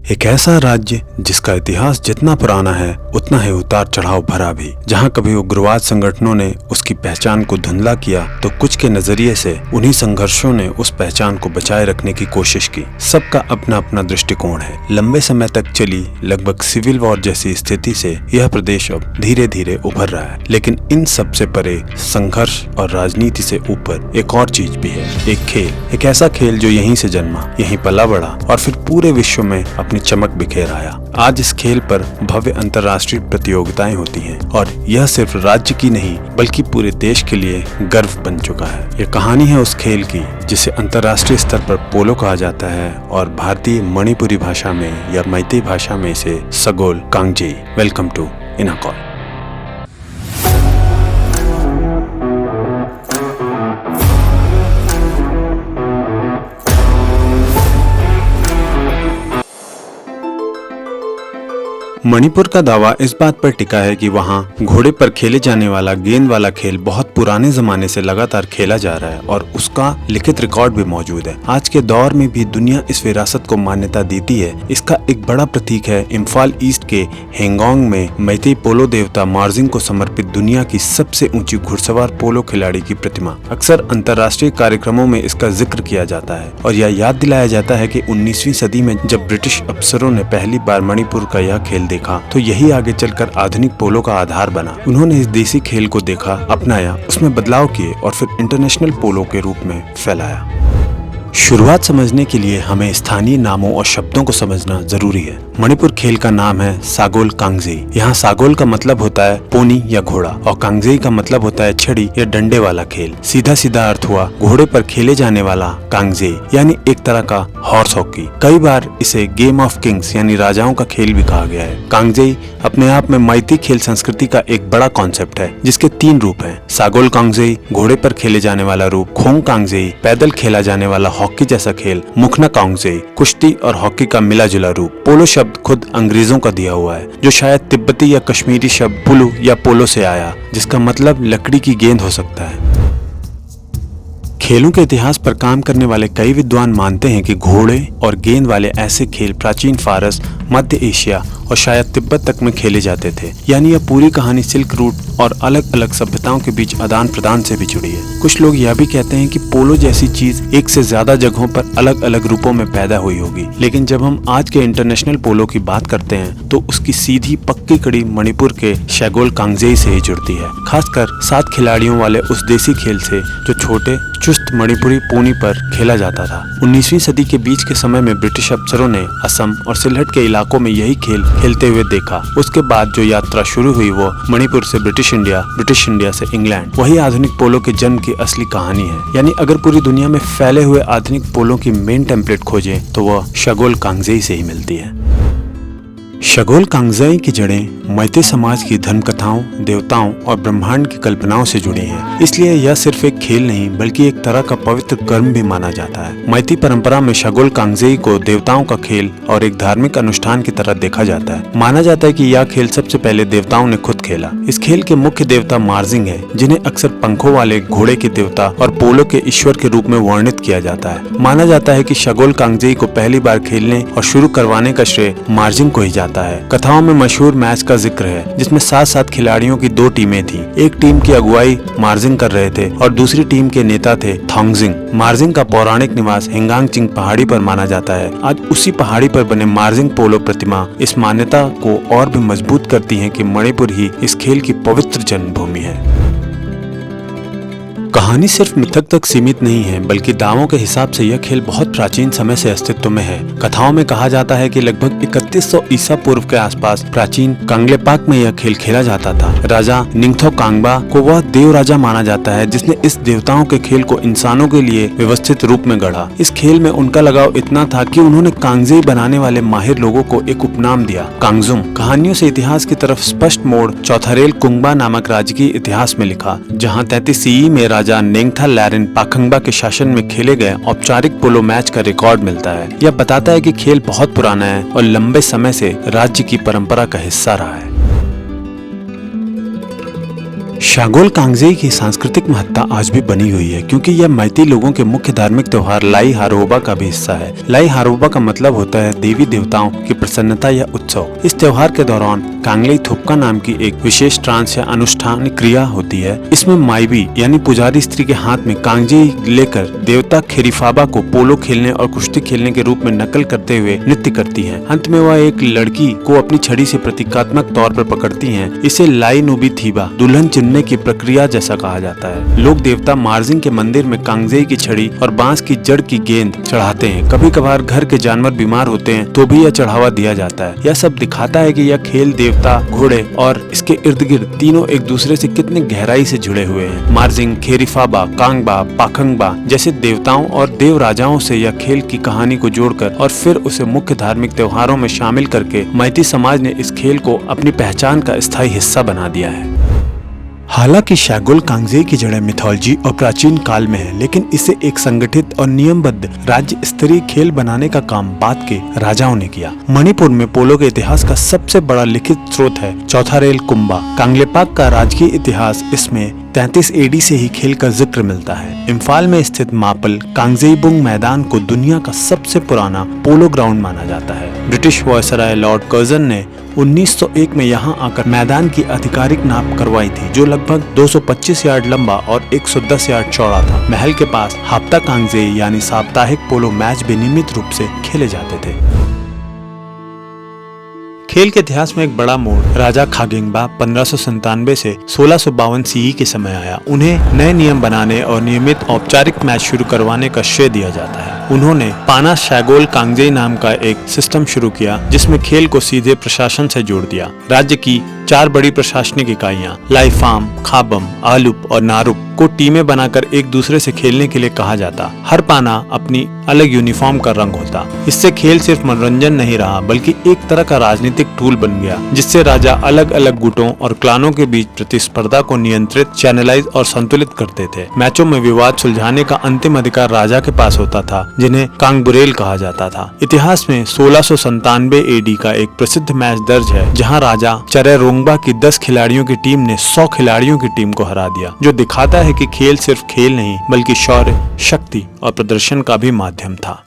एक ऐसा राज्य जिसका इतिहास जितना पुराना है उतना ही उतार चढ़ाव भरा भी, जहां कभी उग्रवाद संगठनों ने उसकी पहचान को धुंधला किया तो कुछ के नजरिए से उन्हीं संघर्षों ने उस पहचान को बचाए रखने की कोशिश की। सबका अपना अपना दृष्टिकोण है। लंबे समय तक चली लगभग सिविल वॉर जैसी स्थिति से यह प्रदेश अब धीरे धीरे उभर रहा है, लेकिन इन सब से परे संघर्ष और राजनीति से ऊपर एक और चीज भी है, एक खेल, एक ऐसा खेल जो यहीं से जन्मा, यहीं पला बढ़ा और फिर पूरे विश्व में अपनी चमक बिखेर आया। आज इस खेल पर भव्य अंतर्राष्ट्रीय प्रतियोगिताएं होती हैं और यह सिर्फ राज्य की नहीं बल्कि पूरे देश के लिए गर्व बन चुका है। यह कहानी है उस खेल की जिसे अंतर्राष्ट्रीय स्तर पर पोलो कहा जाता है और भारतीय मणिपुरी भाषा में या मैतेई भाषा में इसे सगोल कांगजेई। वेलकम टू इनाकॉल। मणिपुर का दावा इस बात पर टिका है कि वहाँ घोड़े पर खेले जाने वाला गेंद वाला खेल बहुत पुराने जमाने से लगातार खेला जा रहा है और उसका लिखित रिकॉर्ड भी मौजूद है। आज के दौर में भी दुनिया इस विरासत को मान्यता देती है। इसका एक बड़ा प्रतीक है इम्फाल ईस्ट के हेंगोंग में मैतेई पोलो देवता मार्जिंग को समर्पित दुनिया की सबसे ऊंची घुड़सवार पोलो खिलाड़ी की प्रतिमा। अक्सर अंतर्राष्ट्रीय कार्यक्रमों में इसका जिक्र किया जाता है और यह याद दिलाया जाता है कि 19वीं सदी में जब ब्रिटिश अफसरों ने पहली बार मणिपुर का यह खेल देखा तो यही आगे चलकर आधुनिक पोलो का आधार बना। उन्होंने इस देसी खेल को देखा, अपनाया, उसमें बदलाव किए और फिर इंटरनेशनल पोलो के रूप में फैलाया। शुरुआत समझने के लिए हमें स्थानीय नामों और शब्दों को समझना जरूरी है। मणिपुर खेल का नाम है सागोल कांगजेई। यहाँ सागोल का मतलब होता है पोनी या घोड़ा और कांगजेई का मतलब होता है छड़ी या डंडे वाला खेल। सीधा सीधा अर्थ हुआ घोड़े पर खेले जाने वाला कांगजेई, यानी एक तरह का हॉर्स हॉकी। कई बार इसे गेम ऑफ किंग्स यानी राजाओं का खेल भी कहा गया है। कांगजेई अपने आप में मैतेई खेल संस्कृति का एक बड़ा कॉन्सेप्ट है जिसके 3 रूप हैं। सागोल कांगजेई घोड़े पर खेले जाने वाला रूप, खोंग कांगजेई पैदल खेला जाने वाला हॉकी जैसा खेल, मुखना कांगजेई कुश्ती और हॉकी का मिला जुला रूप। पोलो शब्द खुद अंग्रेजों का दिया हुआ है जो शायद तिब्बती या कश्मीरी शब्द पुलु या पोलो से आया, जिसका मतलब लकड़ी की गेंद हो सकता है। खेलों के इतिहास पर काम करने वाले कई विद्वान मानते हैं कि घोड़े और गेंद वाले ऐसे खेल प्राचीन फारस, मध्य एशिया और शायद तिब्बत तक में खेले जाते थे। यानी यह पूरी कहानी सिल्क रूट और अलग अलग सभ्यताओं के बीच आदान प्रदान से भी जुड़ी है। कुछ लोग यह भी कहते हैं कि पोलो जैसी चीज एक से ज्यादा जगहों पर अलग अलग रूपों में पैदा हुई होगी, लेकिन जब हम आज के इंटरनेशनल पोलो की बात करते हैं तो उसकी सीधी पक्की कड़ी मणिपुर के सगोल कांगजेई से ही जुड़ती है, खासकर 7 खिलाड़ियों वाले उस देसी खेल से जो छोटे चुस्त मणिपुरी पोनी पर खेला जाता था। 19वीं सदी के बीच के समय में ब्रिटिश अफसरों ने असम और सिलहट के इलाकों में यही खेल खेलते हुए देखा। उसके बाद जो यात्रा शुरू हुई वो मणिपुर से ब्रिटिश इंडिया से इंग्लैंड, वही आधुनिक पोलो के जन्म की असली कहानी है। यानी अगर पूरी दुनिया में फैले हुए आधुनिक पोलो की मेन टेम्पलेट खोजें तो वह सगोल कांगजेई से ही मिलती है। सगोल कांगजेई की जड़ें मैतेई समाज की धर्म कथाओं, देवताओं और ब्रह्मांड की कल्पनाओं से जुड़ी हैं। इसलिए यह सिर्फ एक खेल नहीं बल्कि एक तरह का पवित्र कर्म भी माना जाता है। मैतेई परंपरा में सगोल कांगजेई को देवताओं का खेल और एक धार्मिक अनुष्ठान की तरह देखा जाता है। माना जाता है कि यह खेल सबसे पहले देवताओं ने खुद खेला। इस खेल के मुख्य देवता मार्जिंग है, जिन्हें अक्सर पंखों वाले घोड़े के देवता और पोलो के ईश्वर के रूप में वर्णित किया जाता है। माना जाता है कि सगोल कांगजेई को पहली बार खेलने और शुरू करवाने का श्रेय मार्जिंग को ही जाता है। कथाओं में मशहूर मैच का जिक्र है जिसमें 7 खिलाड़ियों की 2 टीमें थी। एक टीम की अगुवाई मार्जिंग कर रहे थे और दूसरी टीम के नेता थे थोंगजिंग। मार्जिंग का पौराणिक निवास हेंगांगचिंग पहाड़ी पर माना जाता है। आज उसी पहाड़ी पर बने मार्जिंग पोलो प्रतिमा इस मान्यता को और भी मजबूत करती है कि मणिपुर ही इस खेल की पवित्र जन्मभूमि है। कहानी सिर्फ मिथक तक सीमित नहीं है बल्कि दावों के हिसाब से यह खेल बहुत प्राचीन समय से अस्तित्व में है। कथाओं में कहा जाता है कि लगभग 3100 ईसा पूर्व के आसपास प्राचीन कांगलेपाक में यह खेल खेला जाता था। राजा निंगथौ कांगबा को वह देव राजा माना जाता है जिसने इस देवताओं के खेल को इंसानों के लिए व्यवस्थित रूप में गढ़ा। इस खेल में उनका लगाव इतना था कि उन्होंने कांगजेई बनाने वाले माहिर लोगों को एक उपनाम दिया, कांगजुम। कहानियों से इतिहास की तरफ स्पष्ट मोड़ चौथारेल कुंगबा नामक राज्य की इतिहास में लिखा, जहाँ 33 CE में राजा नेंगथा लैरिन पाखंगबा के शासन में खेले गए औपचारिक पोलो मैच का रिकॉर्ड मिलता है। यह बताता है कि खेल बहुत पुराना है और लंबे समय से राज्य की परंपरा का हिस्सा रहा है। शागोल कांगजेई की सांस्कृतिक महत्ता आज भी बनी हुई है क्योंकि यह मैती लोगों के मुख्य धार्मिक त्योहार लाई हारोबा का भी हिस्सा है। लाई हारोबा का मतलब होता है देवी देवताओं की प्रसन्नता या उत्सव। इस त्योहार के दौरान कांगलेई थोप्का नाम की एक विशेष ट्रांस या अनुष्ठान क्रिया होती है। इसमें माईबी यानी पुजारी स्त्री के हाथ में कांगजेई लेकर देवता खेरीफाबा को पोलो खेलने और कुश्ती खेलने के रूप में नकल करते हुए नृत्य करती है। अंत में वह एक लड़की को अपनी छड़ी से प्रतीकात्मक तौर पर पकड़ती हैं। इसे लाई नुबी थीबा दुल्हन चुनने की प्रक्रिया जैसा कहा जाता है। लोग देवता मार्जिंग के मंदिर में कांगजेई की छड़ी और बांस की जड़ की गेंद चढ़ाते हैं। कभी कभार घर के जानवर बीमार होते हैं तो भी यह चढ़ावा दिया जाता है। यह सब दिखाता है कि यह खेल देवता, घोड़े और इसके इर्द गिर्द तीनों एक दूसरे से कितने गहराई से जुड़े हुए हैं। मार्जिंग, खेरीफाबा, कांगबा, पाखंगबा जैसे देवताओं और देव राजाओं से यह खेल की कहानी को जोड़कर और फिर उसे मुख्य धार्मिक त्योहारों में शामिल करके मैती समाज ने इस खेल को अपनी पहचान का स्थायी हिस्सा बना दिया है। हालांकि शागोल कांगजेई की जड़ें मिथोलॉजी और प्राचीन काल में है, लेकिन इसे एक संगठित और नियमबद्ध राज्य स्तरीय खेल बनाने का काम बाद के राजाओं ने किया। मणिपुर में पोलो के इतिहास का सबसे बड़ा लिखित स्रोत है चौथारेल कुंबा। कांगलेपाक का राजकीय इतिहास इसमें 33 एडी से ही खेल का जिक्र मिलता है। इम्फाल में स्थित मापल कांगजेईबुंग मैदान को दुनिया का सबसे पुराना पोलो ग्राउंड माना जाता है। ब्रिटिश वायसराय लॉर्ड कर्जन ने 1901 में यहाँ आकर मैदान की आधिकारिक नाप करवाई थी, जो लगभग 225 यार्ड लंबा और 110 यार्ड चौड़ा था। महल के पास हफ्ता कांगजेई यानी साप्ताहिक पोलो मैच भी नियमित रूप से खेले जाते थे। खेल के इतिहास में एक बड़ा मोड़ राजा खागिंगबा 1597 से 1652 सीई के समय आया। उन्हें नए नियम बनाने और नियमित औपचारिक मैच शुरू करवाने का श्रेय दिया जाता है। उन्होंने पाना शागोल कांगजेई नाम का एक सिस्टम शुरू किया जिसमें खेल को सीधे प्रशासन से जोड़ दिया। राज्य की 4 बड़ी प्रशासनिक इकाइयां लाइफाम, खाबम, आलुप और नारुप को टीमें बनाकर एक दूसरे से खेलने के लिए कहा जाता। हर पाना अपनी अलग यूनिफॉर्म का रंग होता। इससे खेल सिर्फ मनोरंजन नहीं रहा बल्कि एक तरह का राजनीतिक टूल बन गया, जिससे राजा अलग अलग गुटों और क्लानों के बीच प्रतिस्पर्धा को नियंत्रित, चैनलाइज और संतुलित करते थे। मैचों में विवाद सुलझाने का अंतिम अधिकार राजा के पास होता था, जिन्हें कांगबुरेल कहा जाता था। इतिहास में 1697 एडी का एक प्रसिद्ध मैच दर्ज है जहाँ राजा चरेरोंगबा की 10 खिलाड़ियों की टीम ने 100 खिलाड़ियों की टीम को हरा दिया, जो दिखाता है कि खेल सिर्फ खेल नहीं बल्कि शौर्य, शक्ति और प्रदर्शन का भी माध्यम था।